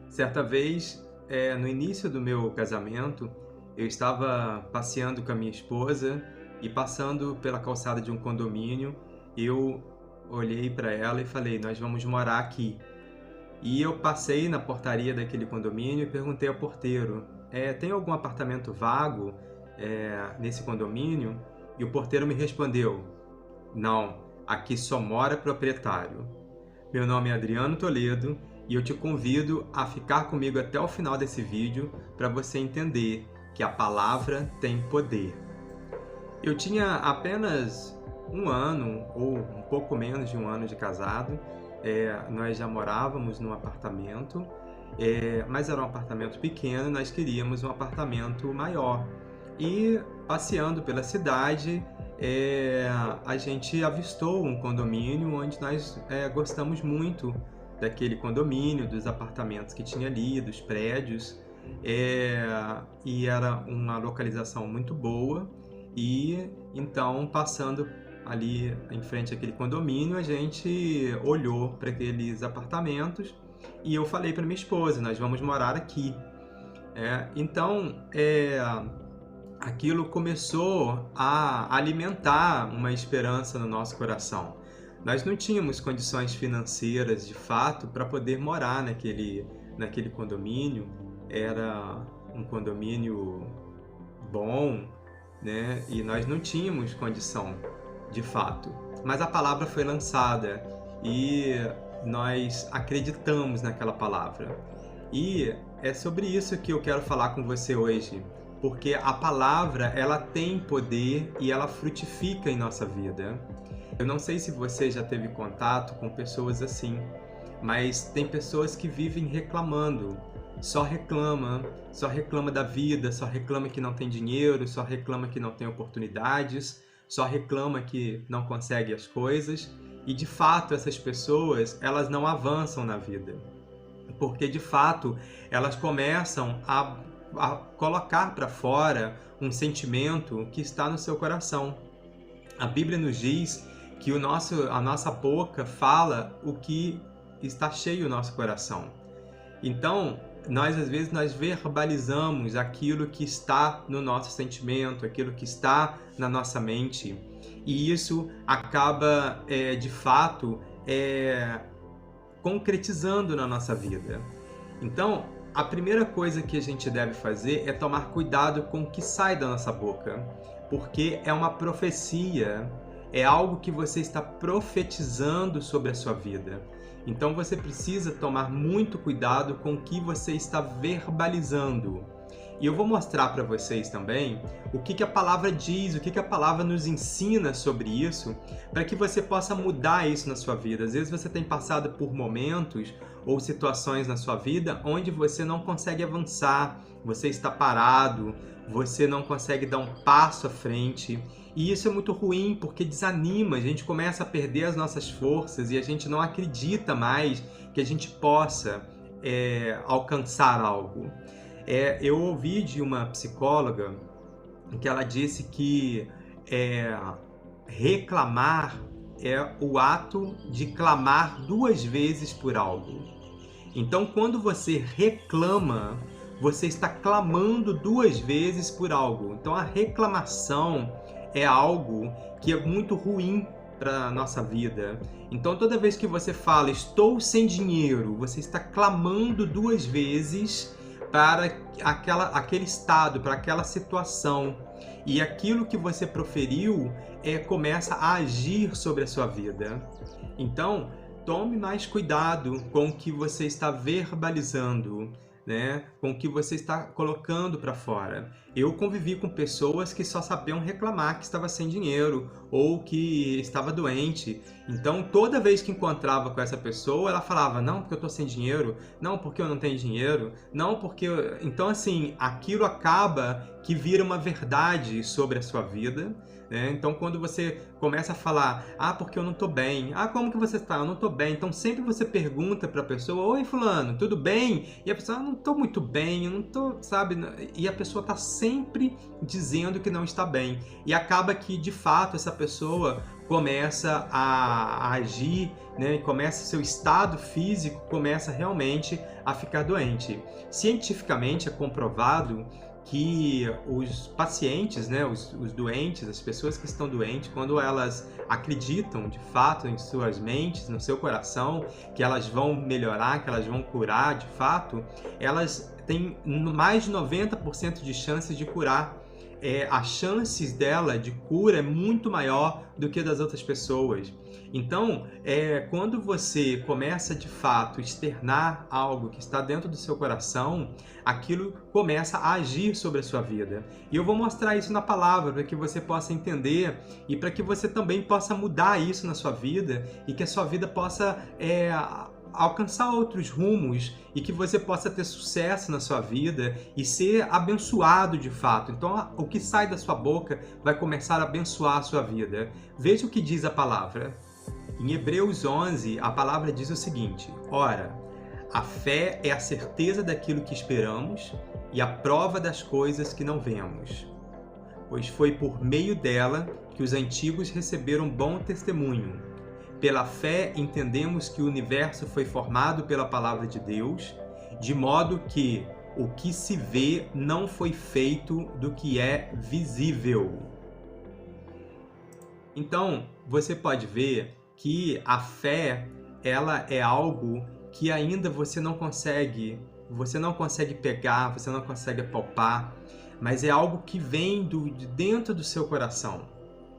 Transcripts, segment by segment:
Certa vez, no início do meu casamento, eu estava passeando com a minha esposa e passando pela calçada de um condomínio, eu olhei para ela e falei: "Nós vamos morar aqui". E eu passei na portaria daquele condomínio e perguntei ao porteiro: tem algum apartamento vago, nesse condomínio? E o porteiro me respondeu: "Não, aqui só mora proprietário". Meu nome é Adriano Toledo e eu te convido a ficar comigo até o final desse vídeo para você entender que a palavra tem poder. Eu tinha apenas um ano, ou um pouco menos de um ano de casado. Nós já morávamos num apartamento, mas era um apartamento pequeno, nós queríamos um apartamento maior. E passeando pela cidade, a gente avistou um condomínio onde nós gostamos muito daquele condomínio, dos apartamentos que tinha ali, dos prédios, e era uma localização muito boa. E então, passando ali em frente àquele condomínio, a gente olhou para aqueles apartamentos e eu falei para minha esposa: nós vamos morar aqui. Então, aquilo começou a alimentar uma esperança no nosso coração. Nós não tínhamos condições financeiras, de fato, para poder morar naquele condomínio. Era um condomínio bom, né? E nós não tínhamos condição, de fato. Mas a palavra foi lançada e nós acreditamos naquela palavra. E é sobre isso que eu quero falar com você hoje, porque a palavra, ela tem poder e ela frutifica em nossa vida. Eu não sei se você já teve contato com pessoas assim, mas tem pessoas que vivem reclamando, só reclama da vida, só reclama que não tem dinheiro, só reclama que não tem oportunidades, só reclama que não consegue as coisas. E de fato essas pessoas, elas não avançam na vida, porque de fato elas começam a colocar para fora um sentimento que está no seu coração. A Bíblia nos diz que a nossa boca fala o que está cheio o nosso coração. Então, às vezes nós verbalizamos aquilo que está no nosso sentimento, aquilo que está na nossa mente, e isso acaba, de fato, concretizando na nossa vida. Então, a primeira coisa que a gente deve fazer é tomar cuidado com o que sai da nossa boca, porque é uma profecia, é algo que você está profetizando sobre a sua vida. Então você precisa tomar muito cuidado com o que você está verbalizando. E eu vou mostrar para vocês também o que a palavra diz, o que a palavra nos ensina sobre isso, para que você possa mudar isso na sua vida. Às vezes você tem passado por momentos ou situações na sua vida onde você não consegue avançar, você está parado, você não consegue dar um passo à frente. E isso é muito ruim, porque desanima, a gente começa a perder as nossas forças e a gente não acredita mais que a gente possa alcançar algo. Eu ouvi de uma psicóloga que ela disse que reclamar é o ato de clamar 2 vezes por algo. Então, quando você reclama, você está clamando 2 vezes por algo. Então, a reclamação é algo que é muito ruim para a nossa vida. Então, toda vez que você fala "estou sem dinheiro", você está clamando 2 vezes para aquele estado, para aquela situação. E aquilo que você proferiu começa a agir sobre a sua vida. Então, tome mais cuidado com o que você está verbalizando, né? Com o que você está colocando para fora. Eu convivi com pessoas que só sabiam reclamar que estava sem dinheiro ou que estava doente. Então, toda vez que encontrava com essa pessoa, ela falava: "Não, porque eu estou sem dinheiro. Não, porque eu não tenho dinheiro. Não, porque..." Então, assim, aquilo acaba que vira uma verdade sobre a sua vida, né? Então, quando você começa a falar: "Ah, porque eu não estou bem." "Ah, como que você está?" "Eu não estou bem." Então, sempre você pergunta para a pessoa: "Oi, fulano, tudo bem?" E a pessoa: "Ah, não estou muito bem, eu não estou", sabe? E a pessoa está sempre dizendo que não está bem. E acaba que, de fato, essa pessoa começa a agir, né? Começa seu estado físico começa realmente a ficar doente. Cientificamente é comprovado que os pacientes, né, os doentes, as pessoas que estão doentes, quando elas acreditam de fato em suas mentes, no seu coração, que elas vão melhorar, que elas vão curar de fato, elas têm mais de 90% de chances de curar. As chances dela de cura é muito maior do que das outras pessoas. Então, quando você começa de fato a externar algo que está dentro do seu coração, aquilo começa a agir sobre a sua vida. E eu vou mostrar isso na palavra para que você possa entender e para que você também possa mudar isso na sua vida e que a sua vida possa alcançar outros rumos e que você possa ter sucesso na sua vida e ser abençoado de fato. Então, o que sai da sua boca vai começar a abençoar a sua vida. Veja o que diz a palavra. Em Hebreus 11, a palavra diz o seguinte: ora, a fé é a certeza daquilo que esperamos e a prova das coisas que não vemos. Pois foi por meio dela que os antigos receberam bom testemunho. Pela fé entendemos que o universo foi formado pela palavra de Deus, de modo que o que se vê não foi feito do que é visível. Então, você pode ver que a fé, ela é algo que ainda você não consegue pegar, você não consegue apalpar, mas é algo que vem de dentro do seu coração.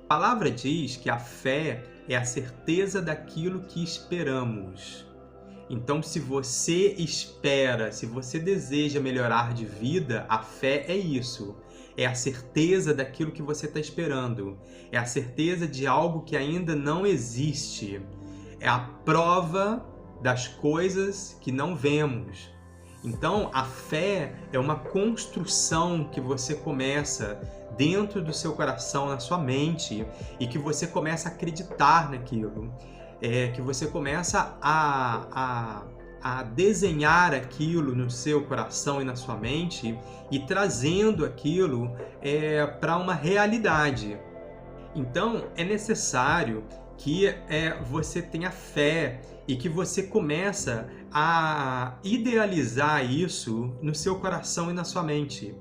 A palavra diz que a fé é a certeza daquilo que esperamos. Então, se você espera, se você deseja melhorar de vida, a fé é isso. É a certeza daquilo que você está esperando. É a certeza de algo que ainda não existe. É a prova das coisas que não vemos. Então, a fé é uma construção que você começa dentro do seu coração, na sua mente, e que você começa a acreditar naquilo. Que você começa a desenhar aquilo no seu coração e na sua mente e trazendo aquilo para uma realidade. Então, é necessário que você tenha fé e que você começa a idealizar isso no seu coração e na sua mente.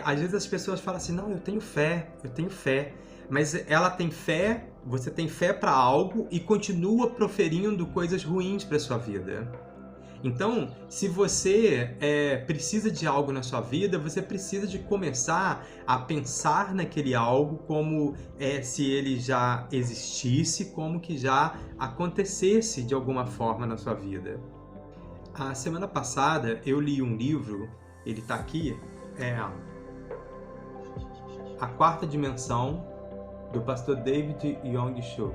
Às vezes as pessoas falam assim, não, eu tenho fé, mas ela tem fé, você tem fé para algo e continua proferindo coisas ruins para sua vida. Então, se você precisa de algo na sua vida, você precisa de começar a pensar naquele algo como se ele já existisse, como que já acontecesse de alguma forma na sua vida. A semana passada eu li um livro, ele está aqui, A Quarta Dimensão, do pastor David Yong Cho.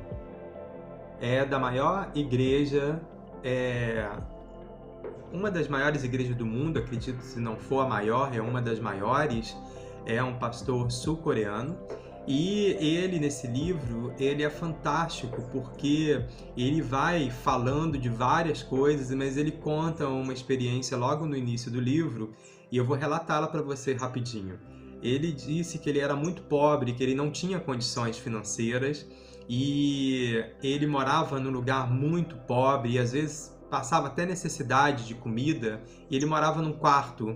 É da maior igreja, uma das maiores igrejas do mundo, acredito, se não for a maior, é uma das maiores. É um pastor sul-coreano. E ele, nesse livro, ele é fantástico porque ele vai falando de várias coisas, mas ele conta uma experiência logo no início do livro e eu vou relatá-la para você rapidinho. Ele disse que ele era muito pobre, que ele não tinha condições financeiras e ele morava num lugar muito pobre e às vezes passava até necessidade de comida e ele morava num quarto.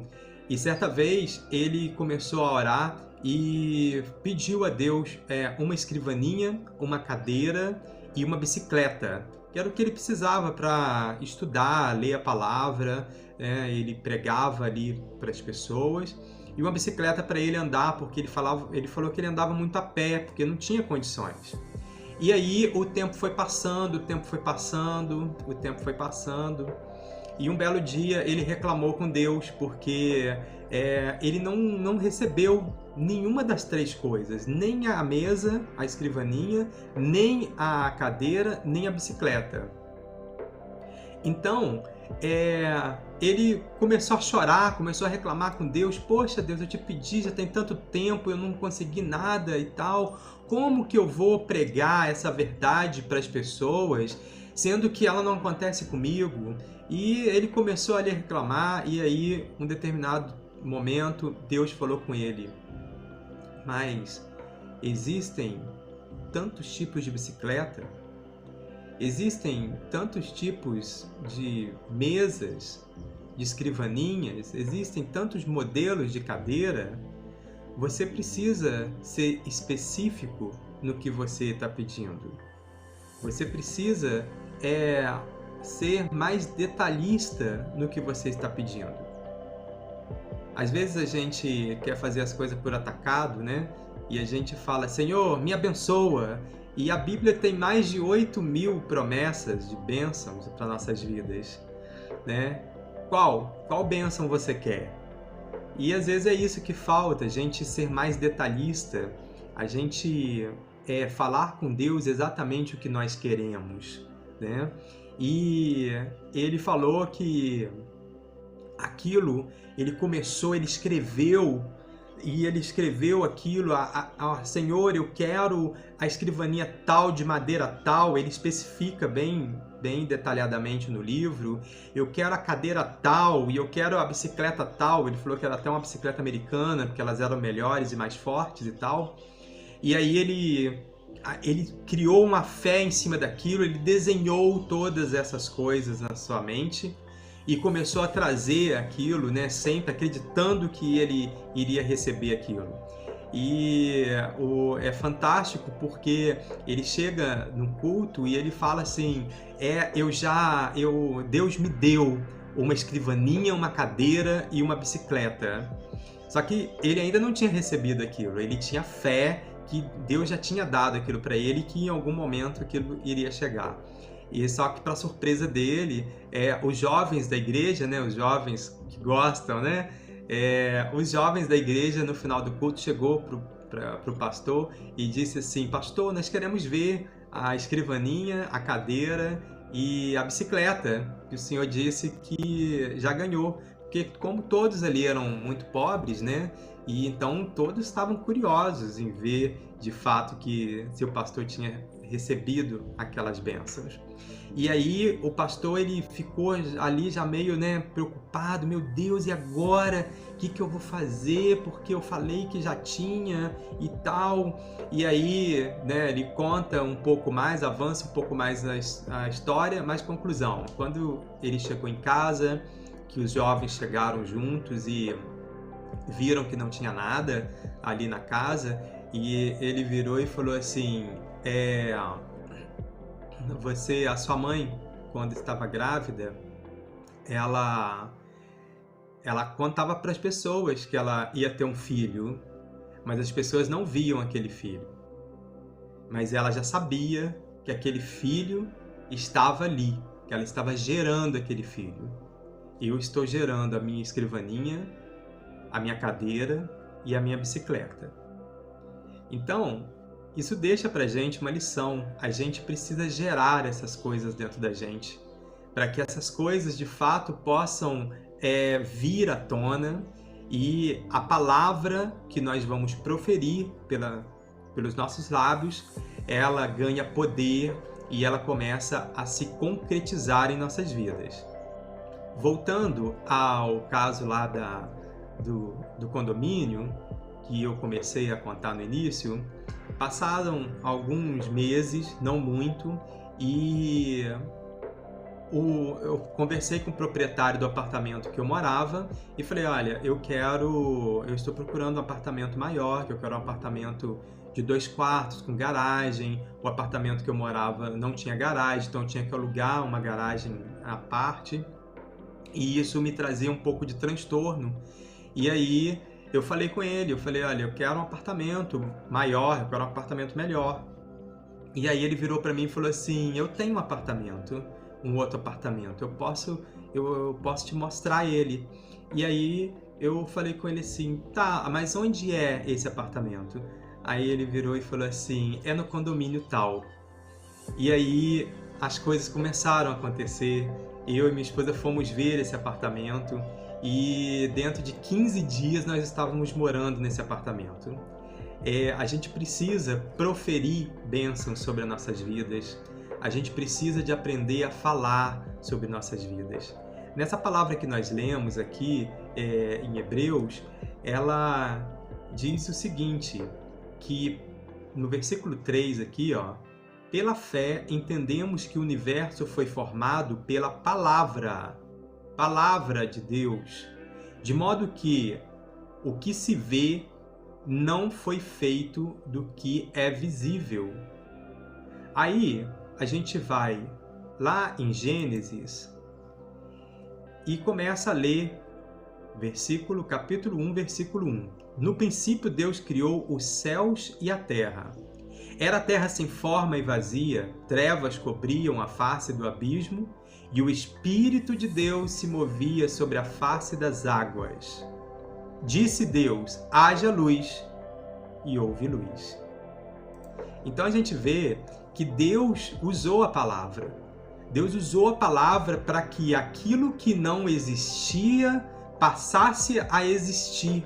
E certa vez ele começou a orar e pediu a Deus uma escrivaninha, uma cadeira e uma bicicleta, que era o que ele precisava para estudar, ler a palavra, ele pregava ali para as pessoas, e uma bicicleta para ele andar, porque ele falou que ele andava muito a pé, porque não tinha condições. E aí o tempo foi passando, e um belo dia ele reclamou com Deus porque ele não recebeu nenhuma das três coisas, nem a mesa, a escrivaninha, nem a cadeira, nem a bicicleta. Então, ele começou a chorar, começou a reclamar com Deus. Poxa, Deus, eu te pedi, já tem tanto tempo, eu não consegui nada e tal. Como que eu vou pregar essa verdade para as pessoas, sendo que ela não acontece comigo? E ele começou a lhe reclamar, e aí, um determinado momento, Deus falou com ele: mas existem tantos tipos de bicicleta, existem tantos tipos de mesas, de escrivaninhas, existem tantos modelos de cadeira. Você precisa ser específico no que você está pedindo. Você precisa ser mais detalhista no que você está pedindo. Às vezes a gente quer fazer as coisas por atacado, né? E a gente fala, Senhor, me abençoa. E a Bíblia tem mais de 8.000 promessas de bênçãos para nossas vidas, né? Qual bênção você quer? E às vezes é isso que falta, a gente ser mais detalhista, a gente falar com Deus exatamente o que nós queremos, né? E ele falou que aquilo, ele escreveu aquilo, Senhor, eu quero a escrivaninha tal, de madeira tal, ele especifica bem detalhadamente no livro, eu quero a cadeira tal, e eu quero a bicicleta tal, ele falou que era até uma bicicleta americana, porque elas eram melhores e mais fortes e tal, e aí ele criou uma fé em cima daquilo, ele desenhou todas essas coisas na sua mente, e começou a trazer aquilo, né, sempre acreditando que ele iria receber aquilo. E é fantástico porque ele chega no culto e ele fala assim, Deus me deu uma escrivaninha, uma cadeira e uma bicicleta. Só que ele ainda não tinha recebido aquilo, ele tinha fé que Deus já tinha dado aquilo para ele e que em algum momento aquilo iria chegar. E só que, para surpresa dele, os jovens da igreja, né, os jovens que gostam, né, os jovens da igreja, no final do culto, chegou para o pastor e disse assim, pastor, nós queremos ver a escrivaninha, a cadeira e a bicicleta, que o senhor disse que já ganhou. Porque como todos ali eram muito pobres, né, e então todos estavam curiosos em ver, de fato, que seu pastor tinha recebido aquelas bênçãos. E aí o pastor, ele ficou ali já meio, né, preocupado, meu Deus, e agora? O que eu vou fazer? Porque eu falei que já tinha e tal. E aí, né, ele conta um pouco mais, avança um pouco mais a história, mas conclusão, quando ele chegou em casa, que os jovens chegaram juntos e viram que não tinha nada ali na casa, e ele virou e falou assim, a sua mãe, quando estava grávida, ela contava para as pessoas que ela ia ter um filho, mas as pessoas não viam aquele filho. Mas ela já sabia que aquele filho estava ali, que ela estava gerando aquele filho. Eu estou gerando a minha escrivaninha, a minha cadeira e a minha bicicleta. Então, isso deixa pra gente uma lição. A gente precisa gerar essas coisas dentro da gente, para que essas coisas de fato possam vir à tona, e a palavra que nós vamos proferir pelos nossos lábios, ela ganha poder e ela começa a se concretizar em nossas vidas. Voltando ao caso lá do condomínio, que eu comecei a contar no início, passaram alguns meses, não muito, e eu conversei com o proprietário do apartamento que eu morava e falei, olha, eu estou procurando um apartamento maior, que eu quero um apartamento de 2 quartos com garagem. O apartamento que eu morava não tinha garagem, então eu tinha que alugar uma garagem à parte, e isso me trazia um pouco de transtorno. E aí eu falei com ele, olha, eu quero um apartamento maior, eu quero um apartamento melhor. E aí ele virou para mim e falou assim, eu tenho um apartamento, um outro apartamento, eu posso te mostrar ele. E aí eu falei com ele assim, tá, mas onde é esse apartamento? Aí ele virou e falou assim, é no condomínio tal. E aí as coisas começaram a acontecer, eu e minha esposa fomos ver esse apartamento, e dentro de 15 dias nós estávamos morando nesse apartamento. A gente precisa proferir bênçãos sobre as nossas vidas, a gente precisa de aprender a falar sobre nossas vidas. Nessa palavra que nós lemos aqui, em Hebreus, ela diz o seguinte, que no versículo 3 aqui, ó, pela fé entendemos que o universo foi formado pela palavra de Deus, de modo que o que se vê não foi feito do que é visível. Aí a gente vai lá em Gênesis e começa a ler capítulo 1, versículo 1. No princípio Deus criou os céus e a terra. Era a terra sem forma e vazia, trevas cobriam a face do abismo, e o Espírito de Deus se movia sobre a face das águas. Disse Deus: haja luz, e houve luz. Então a gente vê que Deus usou a palavra. Deus usou a palavra para que aquilo que não existia passasse a existir.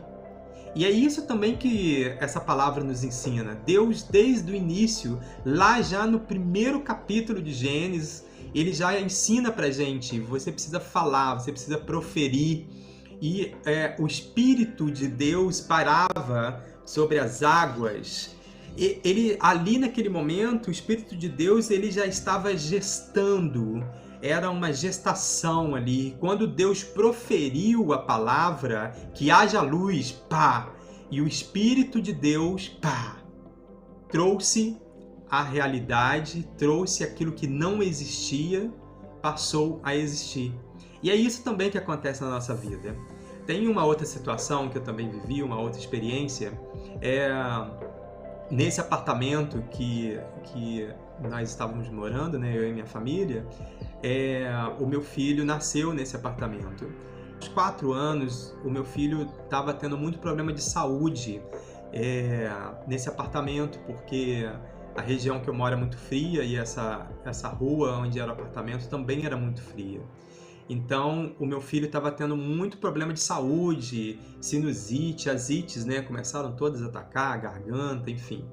E é isso também que essa palavra nos ensina. Deus, desde o início, lá já no primeiro capítulo de Gênesis, ele já ensina pra gente, você precisa falar, você precisa proferir. E o Espírito de Deus parava sobre as águas. E ele, ali naquele momento, o Espírito de Deus ele já estava gestando. Era uma gestação ali. Quando Deus proferiu a palavra, que haja luz, pá! E o Espírito de Deus, pá! Trouxe a realidade, trouxe aquilo que não existia, passou a existir. E é isso também que acontece na nossa vida. Tem uma outra situação que eu também vivi, uma outra experiência, nesse apartamento que nós estávamos morando, né, eu e minha família, o meu filho nasceu nesse apartamento. Aos 4 anos, o meu filho estava tendo muito problema de saúde nesse apartamento, porque a região que eu moro é muito fria e essa rua onde era o apartamento também era muito fria. Então, o meu filho estava tendo muito problema de saúde, sinusite, as ites, né, começaram todas a atacar a garganta, enfim.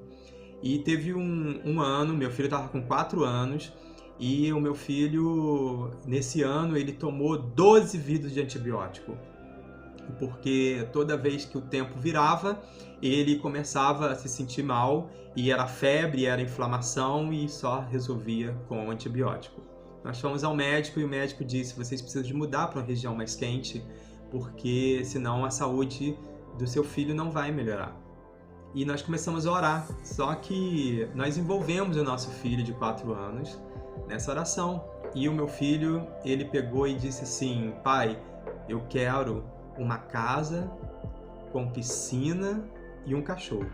E teve um ano, meu filho estava com 4 anos, e o meu filho, nesse ano, ele tomou 12 vidros de antibiótico. Porque toda vez que o tempo virava, ele começava a se sentir mal, e era febre, era inflamação, e só resolvia com o antibiótico. Nós fomos ao médico e o médico disse: vocês precisam de mudar para uma região mais quente, porque senão a saúde do seu filho não vai melhorar. E nós começamos a orar, só que nós envolvemos o nosso filho de 4 anos nessa oração. E o meu filho, ele pegou e disse assim: pai, eu quero uma casa com piscina e um cachorro.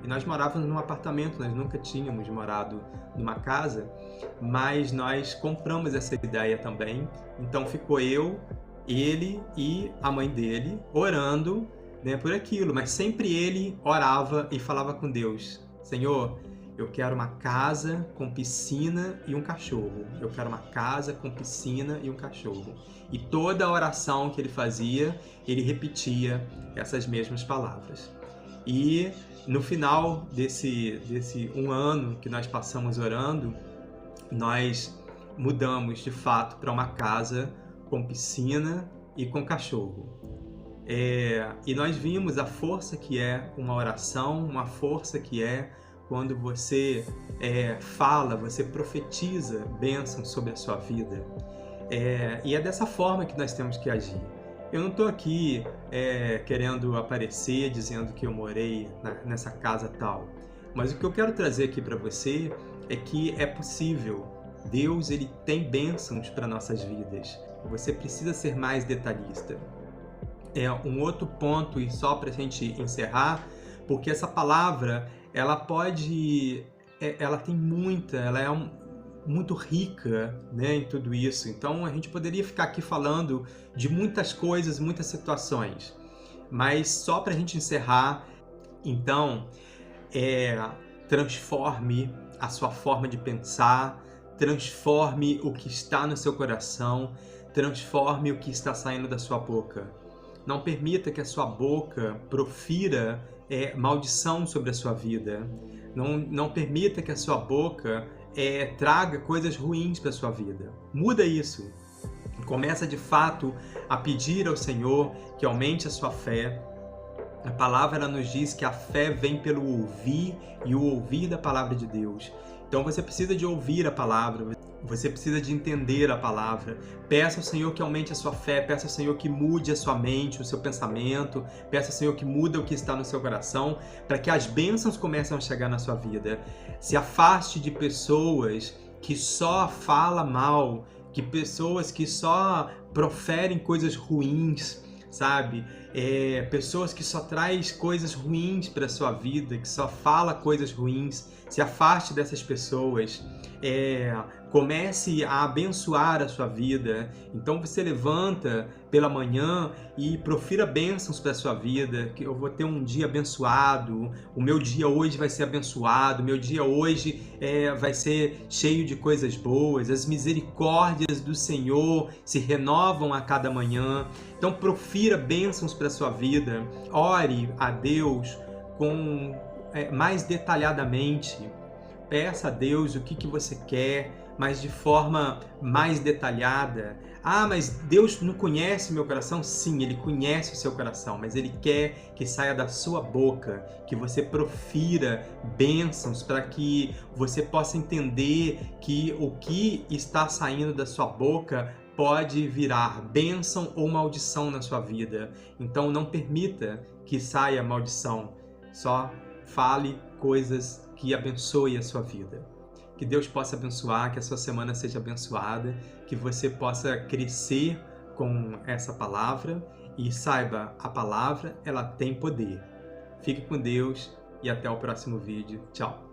E nós morávamos num apartamento, nós nunca tínhamos morado numa casa, mas nós compramos essa ideia também. Então ficou eu, ele e a mãe dele orando, né, por aquilo, mas sempre ele orava e falava com Deus: Senhor, eu quero uma casa com piscina e um cachorro. Eu quero uma casa com piscina e um cachorro. E toda a oração que ele fazia, ele repetia essas mesmas palavras. E no final desse 1 ano que nós passamos orando, nós mudamos de fato para uma casa com piscina e com cachorro. E nós vimos a força que é uma oração, uma força que é quando você fala, você profetiza bênçãos sobre a sua vida. E é dessa forma que nós temos que agir. Eu não estou aqui querendo aparecer, dizendo que eu morei nessa casa tal. Mas o que eu quero trazer aqui para você é que é possível. Deus, ele tem bênçãos para nossas vidas. Você precisa ser mais detalhista. Um outro ponto, e só para a gente encerrar, porque essa palavra, ela tem muita, ela é muito rica, né, em tudo isso. Então a gente poderia ficar aqui falando de muitas coisas, muitas situações, mas só para a gente encerrar, então, transforme a sua forma de pensar, transforme o que está no seu coração, transforme o que está saindo da sua boca. Não permita que a sua boca profira maldição sobre a sua vida. Não permita que a sua boca traga coisas ruins para a sua vida. Muda isso. Começa de fato a pedir ao Senhor que aumente a sua fé, A palavra ela nos diz que a fé vem pelo ouvir e o ouvir da palavra de Deus. Então você precisa de ouvir a palavra, você precisa de entender a palavra. Peça ao Senhor que aumente a sua fé, peça ao Senhor que mude a sua mente, o seu pensamento, peça ao Senhor que mude o que está no seu coração, para que as bênçãos comecem a chegar na sua vida. Se afaste de pessoas que só falam mal, que pessoas que só proferem coisas ruins, sabe? Pessoas que só traz coisas ruins para a sua vida, que só fala coisas ruins. Se afaste dessas pessoas. Comece a abençoar a sua vida. Então você levanta pela manhã e profira bênçãos para a sua vida, que eu vou ter um dia abençoado, o meu dia hoje vai ser abençoado, o meu dia hoje vai ser cheio de coisas boas, as misericórdias do Senhor se renovam a cada manhã. Então profira bênçãos para a sua vida, ore a Deus mais detalhadamente. Peça a Deus o que você quer, mas de forma mais detalhada. Mas Deus não conhece meu coração? Sim, Ele conhece o seu coração, mas Ele quer que saia da sua boca, que você profira bênçãos para que você possa entender que o que está saindo da sua boca pode virar bênção ou maldição na sua vida. Então não permita que saia maldição, só fale coisas que abençoem a sua vida. Que Deus possa abençoar, que a sua semana seja abençoada, que você possa crescer com essa palavra e saiba, a palavra ela tem poder. Fique com Deus e até o próximo vídeo. Tchau!